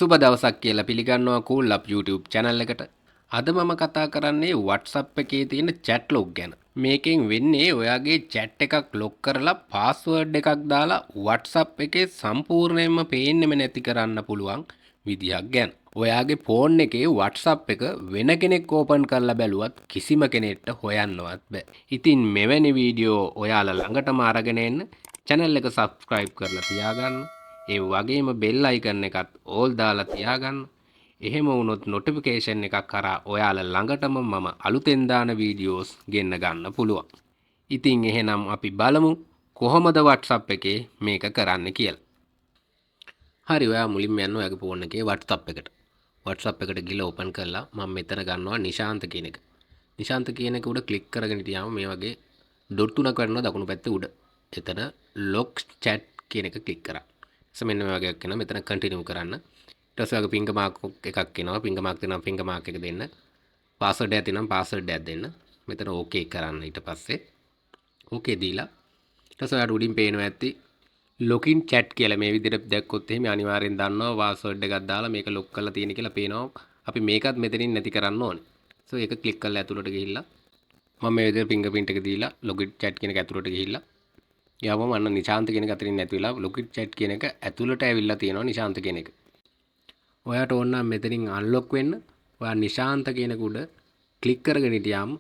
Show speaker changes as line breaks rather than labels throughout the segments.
සුබ දවසක් කියලා පිළිගන්නවා Cool Up YouTube channel එකට. අද මම කතා කරන්නේ WhatsApp එකේ තියෙන chat log ගැන. මේකෙන් වෙන්නේ ඔයාගේ chat එකක් lock කරලා password එකක් දාලා WhatsApp එකේ සම්පූර්ණයෙන්ම පේන්නෙම නැති කරන්න පුළුවන් විදියක් ගැන. ඔයාගේ ෆෝන් එකේ WhatsApp එක වෙන කෙනෙක් ඕපන් කරලා බැලුවත් කිසිම කෙනෙක්ට හොයන්නවත් බෑ. ඉතින් මෙවැනි වීඩියෝ ඔයාලා ළඟටම අරගෙන එන්න channel එක subscribe කරලා තියාගන්න. ඒ වගේම bell icon එකත් all දාලා තියාගන්න. එහෙම වුණොත් notification එකක් කරා ඔයාලා ළඟටම මම අලුතෙන් දාන වීඩියෝස් ගෙන්න ගන්න පුළුවන්. ඉතින් එහෙනම් අපි බලමු කොහොමද WhatsApp එකේ මේක කරන්න කියලා. හරි, ඔයා මුලින්ම යන්න ඔයාගේ ෆෝන් එකේ WhatsApp එකට. WhatsApp එකට ගිහලා open කරලා මම මෙතන ගන්නවා නිශාන්ත කියන එක. නිශාන්ත කියන එක උඩ click කරගෙන ඉතියාම මේ වගේ dot තුනක් වඩනවා දකුණු පැත්තේ උඩ. එතන lock chat කියන එක click කරා. මෙන්න මේ වගේ එකක් එනවා. මෙතන continue කරන්න. ඊට පස්සේ ඔයාගේ finger mark එකක් එනවා. finger mark දෙනවා finger mark එක දෙන්න. password එකක් තියෙනවා password එකක් දෙන්න. මෙතන okay කරන්න. ඊට පස්සේ okay දීලා ඊට පස්සේ ඔයාලට උඩින් පේනවා ඇති login chat කියලා. මේ විදිහට දැක්කොත් එහෙම අනිවාර්යෙන් දන්නවා password එකක් දාලා මේක lock කරලා තියෙන කියලා පේනවා. අපි මේකත් මෙතනින් නැති කරන්න ඕනේ. so ඒක click කරලා ඇතුළට ගිහිල්ලා මම මේ විදිහට fingerprint එක දීලා login chat කියන එක ඇතුළට ගිහිල්ලා යවම අන්න නිශාන්ත කියන එක අතරින් නැති වෙලා login chat කියන එක ඇතුළට ඇවිල්ලා තියෙනවා නිශාන්ත කියන එක. ඔයාට ඕන නම් මෙතනින් unlock වෙන්න ඔයා නිශාන්ත කියන උඩ click කරගෙන ඉතියාම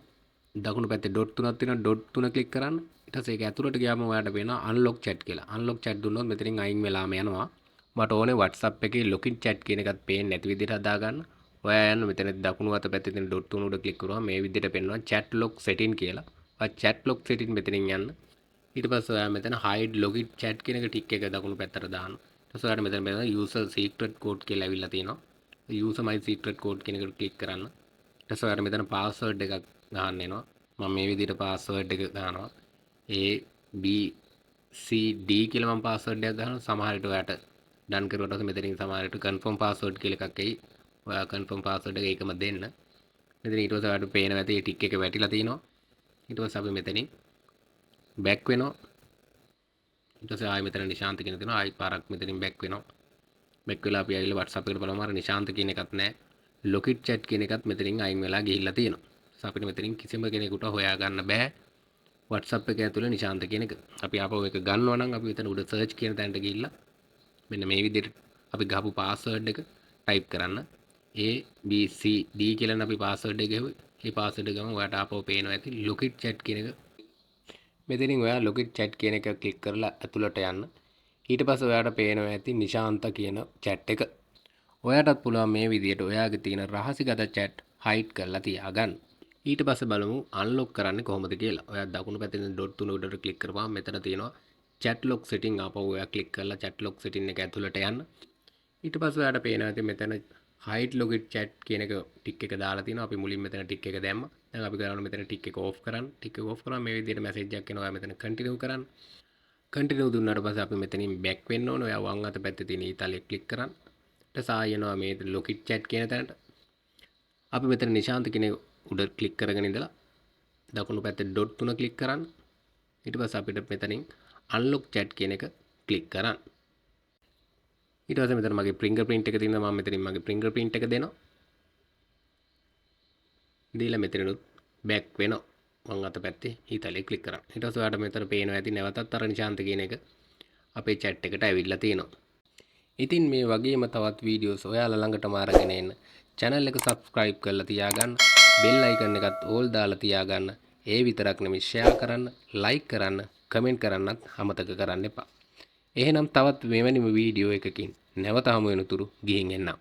දකුණු පැත්තේ dot තුනක් තියෙනවා dot තුන click කරන්න. ඊට පස්සේ ඒක ඇතුළට ගියාම ඔයාට පේනවා unlock chat කියලා. unlock chat දුන්නොත් මෙතනින් අයින් වෙලාම යනවා. මට ඕනේ WhatsApp එකේ login chat කියන එකත් පේන්නේ නැති විදිහට හදාගන්න. ඔයා යන්න මෙතන දකුණු අත පැත්තේ තියෙන dot තුන උඩ click කරුවා මේ විදිහට පෙන්වනවා chat lock setting කියලා. ඔයා chat lock setting මෙතනින් යන්න. ඊට පස්සේ ඔයා මෙතන hide login chat කියන එක ටික් එක දකුණු පැත්තට දාන්න. ඊට පස්සේ ඔයාට මෙතන බලන්න user secret code කියලා ඇවිල්ලා තියෙනවා. user my secret code කියන එකට ක්ලික් කරන්න. ඊට පස්සේ ඔයාට මෙතන password එකක් දාන්න එනවා. මම මේ විදිහට password එක දානවා. A B C D කියලා මම password එකක් දානවා. සමහර විට ඔයාට done කරුවට පස්සේ මෙතනින් සමහර විට confirm password කියලා එකක් එයි. ඔයා confirm password එක ඒකම දෙන්න. මෙතන ඊට පස්සේ ඔයාට පේනවා ඇති මේ ටික් එක වැටිලා තියෙනවා. ඊට පස්සේ අපි මෙතනින් back වෙනවා. ඊට පස්සේ ආයෙ මෙතන නිශාන්ත කියන දෙනවා. ආයෙ පාරක් මෙතනින් back වෙනවා. back වෙලා අපි ආයෙත් WhatsApp එකට බලමු. අර නිශාන්ත කියන එකත් නැහැ. login chat කියන එකත් මෙතනින් අයින් වෙලා ගිහිල්ලා තියෙනවා. so අපිට මෙතනින් කිසිම කෙනෙකුට හොයා ගන්න බෑ WhatsApp එක ඇතුලේ නිශාන්ත කියන එක. අපි ආපහු ඒක ගන්නවා නම් අපි මෙතන උඩ search කියන තැනට ගිහිල්ලා මෙන්න මේ විදිහට අපි ගහපු password එක type කරන්න. A B C D කියලා අපි password එක ගෙවුවේ. මේ password එක ගමන් ඔයාට ආපහු පේනවා ඇති login chat කියන එක. මෙතනින් ඔයා login chat කියන එක ක්ලික් කරලා ඇතුළට යන්න. ඊට පස්සේ ඔයාට පේනවා ඇති නිශාන්ත කියන chat එක. ඔයාටත් පුළුවන් මේ විදිහට ඔයාගේ තියෙන රහසිගත chat hide කරලා තියාගන්න. ඊට පස්සේ බලමු unlock කරන්නේ කොහොමද කියලා. ඔයා දකුණු පැත්තේ තියෙන dot තුන උඩට ක්ලික් කරපුවාම මෙතන තියෙනවා chat lock setting. ආපහු ඔයා ක්ලික් කරලා chat lock setting එක ඇතුළට යන්න. ඊට පස්සේ ඔයාට පේනවා ඇති මෙතන hide login chat කියන එක ටික් එක දාලා තිනවා. අපි මුලින් මෙතන ටික් එක දැම්මා. දැන් අපි කරන්නේ මෙතන ටික් එක off කරන්න. ටික් එක off කරාම මේ විදිහට message එකක් එනවා. ඔයා මෙතන continue කරන්න. continue දුන්නාට පස්සේ අපි මෙතනින් back වෙන්න ඕනේ. ඔයා වම් අත පැත්තේ තියෙන ඊතලයේ click කරන්න. ඊට සායනවා මේ login chat කියන තැනට. අපි මෙතන නිශාන්ත කියන උඩ click කරගෙන ඉඳලා දකුණු පැත්තේ dot තුන click කරන්න. ඊට පස්සේ අපිට මෙතනින් unlock chat කියන එක click කරන්න. ඊට පස්සේ මෙතන මගේ fingerprint එක තියෙනවා. මම මෙතනින් මගේ fingerprint එක දෙනවා. දීලා මෙතනනුත් back වෙනවා. වම් අත පැත්තේ ඊතලයේ click කරන්න. ඊට පස්සේ ඔයාලට මෙතන පේනවා ඇති නැවතත් අර නිශාන්ත කියන එක අපේ chat එකට ඇවිල්ලා තියෙනවා. ඉතින් මේ වගේම තවත් වීඩියෝස් ඔයාලා ළඟටම අරගෙන එන්න channel එක subscribe කරලා තියාගන්න. bell icon එකත් all දාලා තියාගන්න. ඒ විතරක් නෙමෙයි share කරන්න, like කරන්න, comment කරන්නත් අමතක කරන්න එපා. එහෙනම් තවත් මෙවැනිම වීඩියෝ එකකින් නැවත හමු වෙනතුරු ගිහින් එන්නම්.